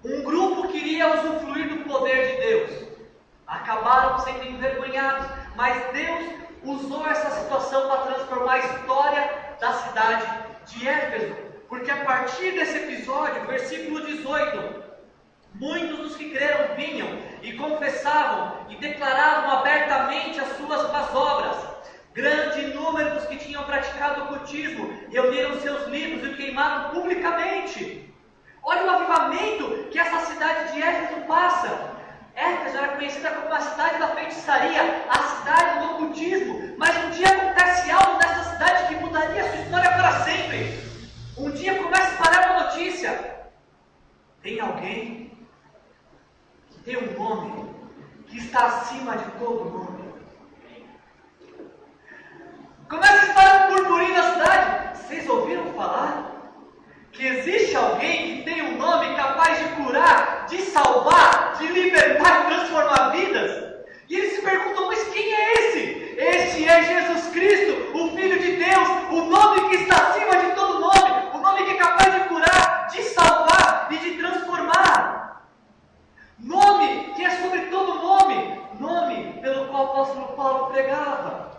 Um grupo queria usufruir do poder de Deus. Acabaram sendo envergonhados, mas Deus usou essa situação para transformar a história da cidade de Éfeso. Porque a partir desse episódio, versículo 18, muitos dos que creram vinham e confessavam e declaravam abertamente as suas más obras. Grande número dos que tinham praticado o ocultismo reuniram seus livros e o queimaram publicamente. Olha o avivamento que essa cidade de Éfeso passa. Éfeso era conhecida como a cidade da feitiçaria, a cidade do ocultismo. Mas um dia acontece algo nessa cidade que mudaria sua história para sempre. Um dia começa a espalhar uma notícia. Tem alguém que tem um nome que está acima de todo nome. Começa a espalhar um burburinho na cidade. Vocês ouviram falar que existe alguém que tem um nome capaz de curar, de salvar, de libertar e transformar vidas? E eles se perguntam, mas quem é esse? Este é Jesus Cristo, o Filho de Deus, o nome que está acima de todo nome, o nome que é capaz de curar, de salvar e de transformar. Nome que é sobre todo nome, nome pelo qual o apóstolo Paulo pregava.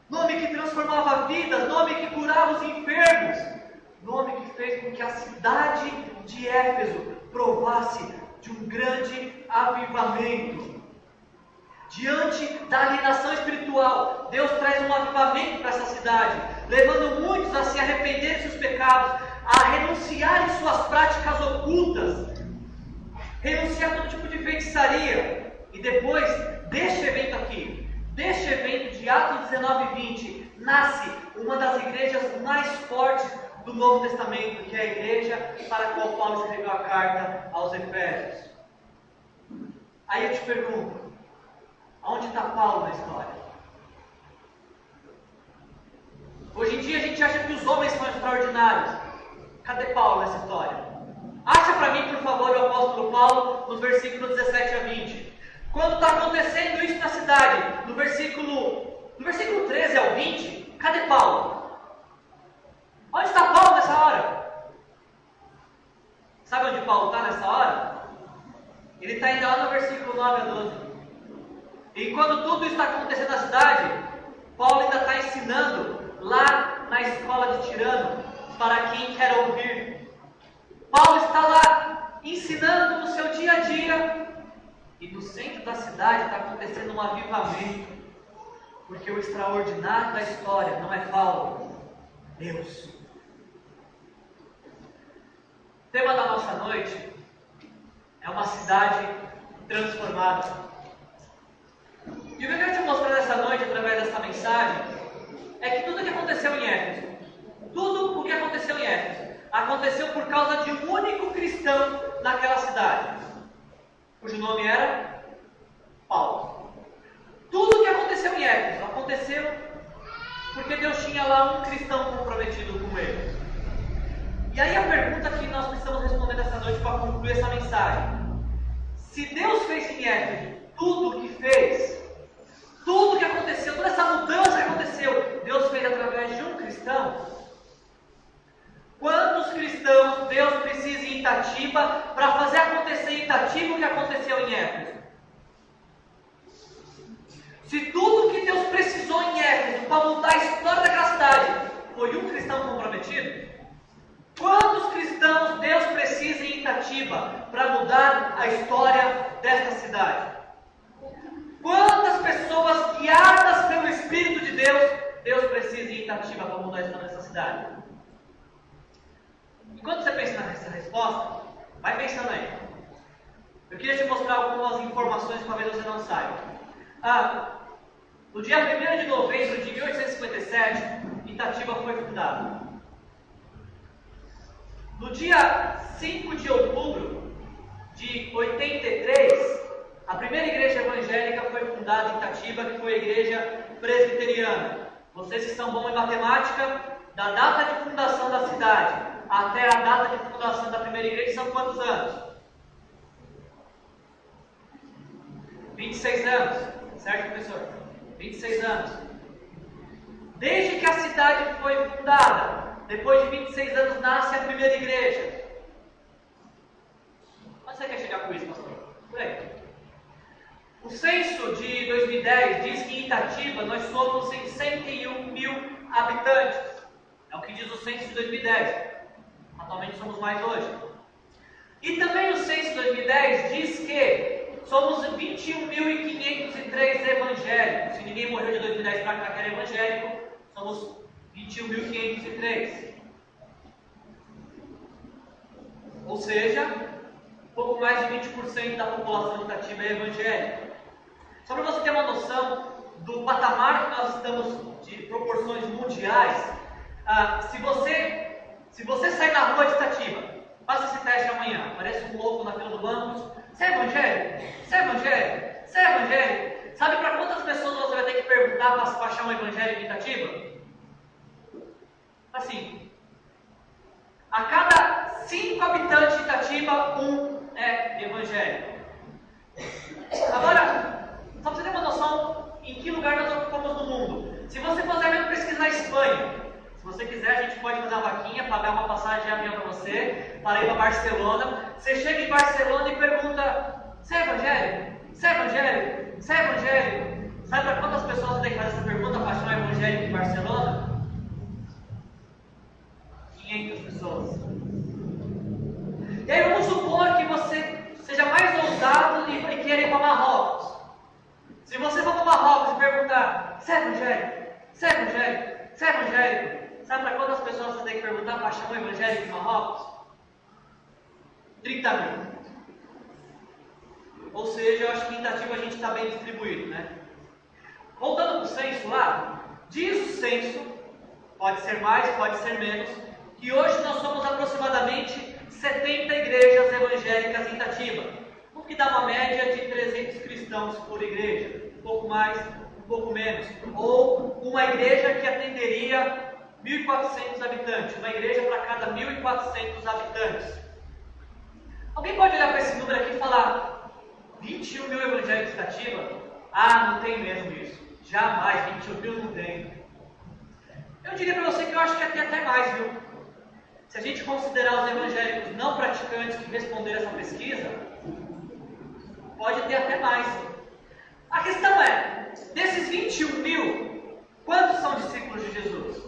Nome que transformava vidas, nome que curava os enfermos, nome que fez com que a cidade de Éfeso provasse de um grande avivamento. Diante da alienação espiritual, Deus traz um avivamento para essa cidade, levando muitos a se arrependerem de seus pecados, a renunciarem suas práticas ocultas, renunciar a todo tipo de feitiçaria. E depois deste evento aqui, deste evento de Atos 19 e 20, nasce uma das igrejas mais fortes do Novo Testamento, que é a igreja para a qual Paulo escreveu a carta aos Efésios. Aí eu te pergunto, aonde está Paulo na história? Hoje em dia a gente acha que os homens são extraordinários. Cadê Paulo nessa história? Acha para mim, por favor, o apóstolo Paulo nos versículos 17 a 20. Quando está acontecendo isso na cidade, no versículo 13 ao 20, cadê Paulo? Onde está Paulo nessa hora? Sabe onde Paulo está nessa hora? Ele está ainda lá no versículo 9 a 12. E quando tudo isso está acontecendo na cidade, Paulo ainda está ensinando lá na escola de Tirano, para quem quer ouvir. Paulo está lá ensinando no seu dia a dia, e no centro da cidade está acontecendo um avivamento, porque o extraordinário da história não é Paulo, Deus. O tema da nossa noite é uma cidade transformada. E o que eu quero te mostrar nessa noite, através dessa mensagem, é que tudo o que aconteceu em Éfeso, tudo o que aconteceu em Éfeso, aconteceu por causa de um único cristão naquela cidade, cujo nome era Paulo. Tudo o que aconteceu em Éfeso aconteceu porque Deus tinha lá um cristão comprometido com ele. E aí a pergunta que nós precisamos responder nessa noite para concluir essa mensagem: se Deus fez em Éfeso tudo o que fez, tudo o que aconteceu, toda essa mudança que aconteceu, Deus fez através de um cristão, quantos cristãos Deus precisa em Itatiba para fazer acontecer em Itatiba o que aconteceu em Éfeso? Se tudo o que Deus precisou em Éfeso para mudar a história daquela cidade foi um cristão comprometido, quantos cristãos Deus precisa em Itatiba para mudar a história desta cidade? Quantas pessoas guiadas pelo Espírito de Deus, Deus precisa em Itatiba para mudar a história dessa cidade? Enquanto você pensa nessa resposta, vai pensando aí. Eu queria te mostrar algumas informações que talvez você não saiba. No dia 1º de novembro de 1857, Itatiba foi fundada. No dia 5 de outubro de 83, a primeira igreja evangélica foi fundada em Itatiba, que foi a igreja presbiteriana. Vocês que são bons em matemática, da data de fundação da cidade até a data de fundação da primeira igreja são quantos anos? 26 anos, certo, professor? 26 anos. Desde que a cidade foi fundada, depois de 26 anos nasce a primeira igreja. Quantos de 2010 diz que em Itatiba nós somos em 101 mil habitantes. É o que diz o censo de 2010. Atualmente somos mais hoje. E também o censo de 2010 diz que somos 21.503 evangélicos. Se ninguém morreu de 2010 para cá que era evangélico, somos 21.503. Ou seja, pouco mais de 20% da população de Itatiba é evangélica. Só para você ter uma noção do patamar que nós estamos de proporções mundiais, se você sair na rua de Itatiba, faça esse teste amanhã, parece um louco na fila do banco, você é evangélico? Você é evangélico? Você é evangélico? Sabe para quantas pessoas você vai ter que perguntar para achar um evangélico em Itatiba? Assim, a cada 5 habitantes de Itatiba, 1 é evangélico. Agora, só para você ter uma noção em que lugar nós ocupamos no mundo. Se você fizer mesmo pesquisa na Espanha, se você quiser, a gente pode fazer uma vaquinha, pagar uma passagem de avião para você, para ir para Barcelona. Você chega em Barcelona e pergunta: você é evangélico? Você é evangélico? Você é evangélico? Sabe para quantas pessoas você tem que fazer essa pergunta para achar um evangélico em Barcelona? 500 pessoas. E aí vamos supor que você seja mais ousado e queira ir para Marrocos. Se você for para Marrocos e perguntar: você é evangélico? Você é evangélico? Você é evangélico? Sabe para quantas pessoas você tem que perguntar para achar um evangélico em Marrocos? 30 mil. Ou seja, eu acho que em Itatiba a gente está bem distribuído, né? Voltando para o censo lá, diz o censo, pode ser mais, pode ser menos, que hoje nós somos aproximadamente 70 igrejas evangélicas em Itatiba, o que dá uma média de 300 cristãos por igreja, um pouco mais, um pouco menos, ou uma igreja que atenderia 1.400 habitantes, uma igreja para cada 1.400 habitantes. Alguém pode olhar para esse número aqui e falar: 21 mil evangélicos em Itatiba? Ah, não tem mesmo isso. Jamais, 21 mil não tem. Eu diria para você que eu acho que tem até mais, viu? Se a gente considerar os evangélicos não praticantes que responderam essa pesquisa, pode ter até mais. A questão é, desses 21 mil, quantos são discípulos de Jesus?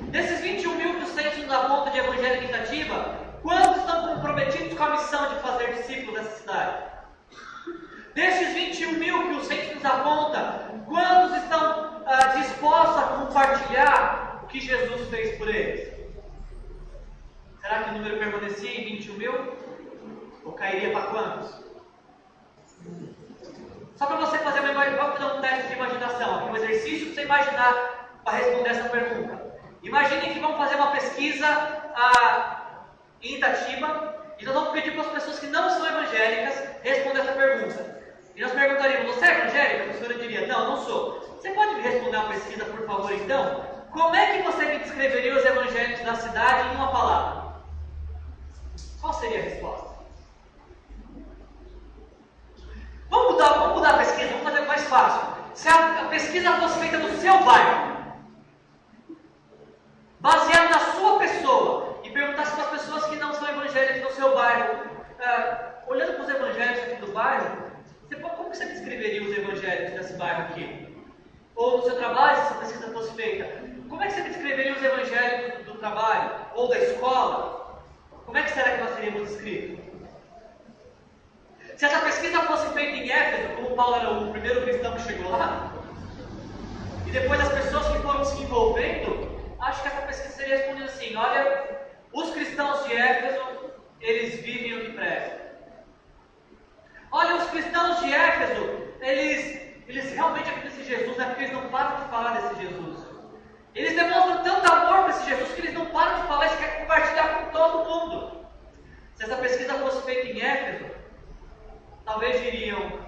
Desses 21 mil que o censo nos aponta de evangélico em Itatiba, quantos estão comprometidos com a missão de fazer discípulos dessa cidade? Desses 21 mil que o censo nos aponta, quantos estão dispostos a compartilhar o que Jesus fez por eles? Será que o número permanecia em 21 mil? Ou cairia para quantos? Só para você fazer vamos fazer um teste de imaginação, aqui um exercício para você imaginar para responder essa pergunta. Imaginem que vamos fazer uma pesquisa em Itatiba e nós vamos pedir para as pessoas que não são evangélicas responder essa pergunta. E nós perguntaríamos: você é evangélica? A pessoa diria: não, não sou. Você pode me responder uma pesquisa, por favor, então? Como é que você me descreveria os evangélicos da cidade em uma palavra? Qual seria a resposta? Vamos mudar a pesquisa, vamos fazer mais fácil. Se a pesquisa fosse feita no seu bairro, baseado na sua pessoa, e perguntasse para as pessoas que não são evangélicas no seu bairro, olhando para os evangélicos aqui do bairro, como que você descreveria os evangélicos desse bairro aqui? Ou no seu trabalho, se essa pesquisa fosse feita, como é que você descreveria os evangélicos do trabalho? Ou da escola? Como é que será que nós seríamos descritos? Se essa pesquisa fosse feita em Éfeso, como Paulo era o primeiro cristão que chegou lá, e depois as pessoas que foram se envolvendo, acho que essa pesquisa seria respondida assim: olha, os cristãos de Éfeso, eles vivem o que presta. Olha, os cristãos de Éfeso, eles realmente acreditam nesse Jesus, né? Porque eles não param de falar desse Jesus. Eles demonstram tanto amor para esse Jesus que eles não param de falar, eles querem compartilhar com todo mundo. Se essa pesquisa fosse feita em Éfeso, talvez diriam: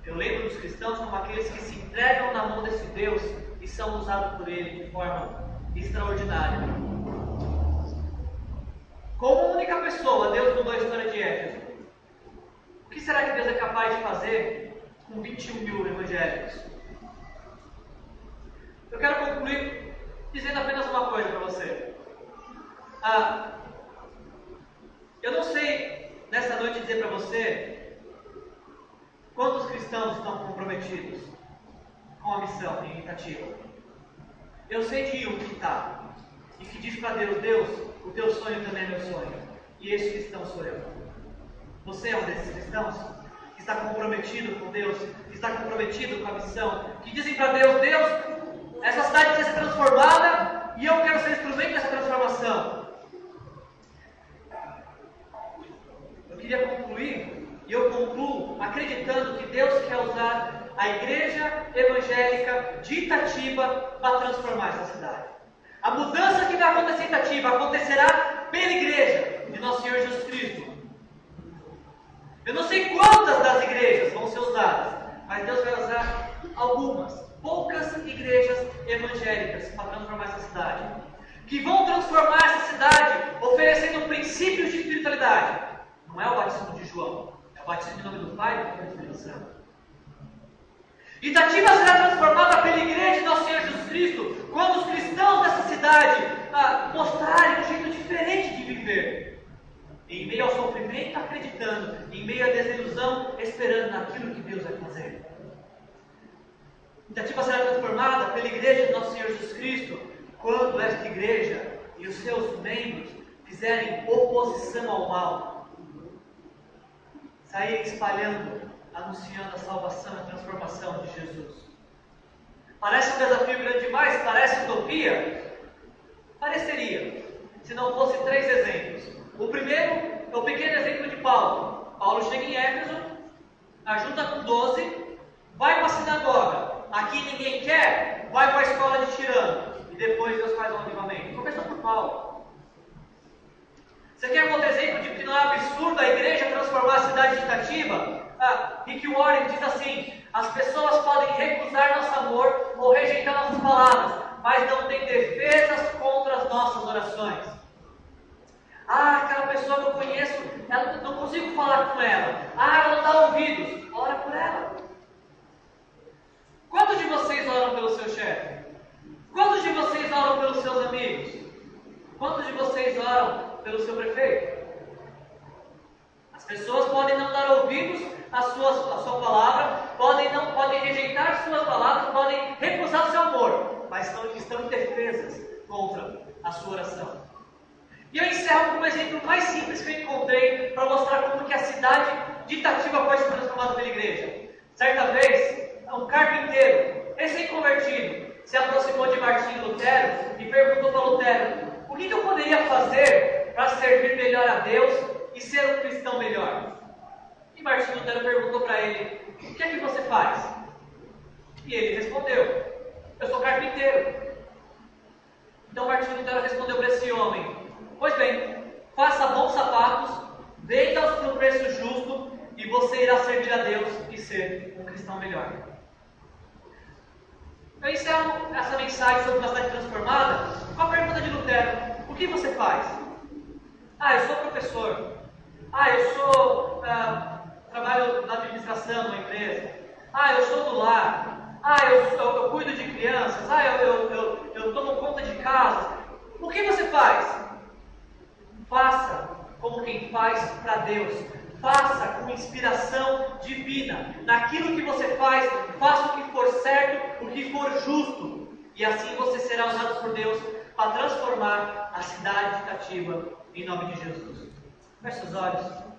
eu lembro dos cristãos como aqueles que se entregam na mão desse Deus e são usados por Ele de forma extraordinária. Como única pessoa, Deus mudou a história de Éfeso. O que será que Deus é capaz de fazer com 21 mil evangélicos? Eu quero concluir dizendo apenas uma coisa para você. Eu não sei nessa noite dizer para você Quantos cristãos estão comprometidos com a missão em Itatiba? Eu sei de um que está, e que diz para Deus: Deus, o teu sonho também é meu sonho, e esse cristão sou eu. Você é um desses cristãos que está comprometido com Deus, que está comprometido com a missão, que dizem para Deus: Deus, essa cidade precisa ser transformada e eu quero ser instrumento dessa transformação. Eu queria concluir, e eu concluo acreditando que Deus quer usar a igreja evangélica de Itatiba para transformar essa cidade. A mudança que vai acontecer em Itatiba acontecerá pela igreja de Nosso Senhor Jesus Cristo. Eu não sei quantas das igrejas vão ser usadas, mas Deus vai usar algumas, poucas igrejas evangélicas para transformar essa cidade, que vão transformar essa cidade oferecendo princípios de espiritualidade. Não é o batismo de João, é o batismo em nome do Pai e do Filho e do Espírito Santo. Itatiba será transformada pela igreja de Nosso Senhor Jesus Cristo quando os cristãos dessa cidade mostrarem um jeito diferente de viver. Em meio ao sofrimento, acreditando. Em meio à desilusão, esperando naquilo que Deus vai fazer. Itatiba será transformada pela igreja de Nosso Senhor Jesus Cristo quando esta igreja e os seus membros fizerem oposição ao mal. Saírem espalhando, anunciando a salvação e a transformação de Jesus. Parece um desafio grande demais? Parece utopia? Pareceria, se não fosse 3 exemplos. O primeiro é o pequeno exemplo de Paulo. Paulo chega em Éfeso, ajunta com 12, vai para a sinagoga. Aqui ninguém quer, vai para a escola de Tirano. E depois Deus faz um avivamento. Começou por Paulo. Você quer um outro exemplo de que não é absurdo a igreja transformar a cidade de Itatiba? Rick Warren diz assim: as pessoas podem recusar nosso amor ou rejeitar nossas palavras, mas não tem defesas contra as nossas orações. Aquela pessoa que eu conheço, eu não consigo falar com ela. Ela não dá ouvidos. Ora por ela. Quantos de vocês oram pelo seu chefe? Quantos de vocês oram pelos seus amigos? Quantos de vocês oram pelo seu prefeito? As pessoas podem não dar ouvidos à sua palavra, podem rejeitar suas palavras, podem recusar o seu amor, mas estão indefesas contra a sua oração. E eu encerro com um exemplo mais simples que eu encontrei para mostrar como que a cidade de Itatiba pode ser transformada pela igreja. Certa vez, um carpinteiro, recém-convertido, se aproximou de Martinho Lutero e perguntou para Lutero: o que eu poderia fazer para servir melhor a Deus e ser um cristão melhor? E Martinho Lutero perguntou para ele: o que é que você faz? E ele respondeu: eu sou carpinteiro. Então Martinho Lutero respondeu para esse homem: pois bem, faça bons sapatos, venda-os por um preço justo e você irá servir a Deus e ser um cristão melhor. Eu encerro essa mensagem sobre uma cidade transformada com a pergunta de Lutero: o que você faz? Eu sou professor. Trabalho na administração de uma empresa. Eu sou do lar. Eu cuido de crianças. Eu tomo conta de casa. O que você faz? Faça como quem faz para Deus. Faça com inspiração divina. Naquilo que você faz, faça o que for certo, o que for justo. E assim você será usado por Deus para transformar a cidade de Itatiba em nome de Jesus. Feche os olhos.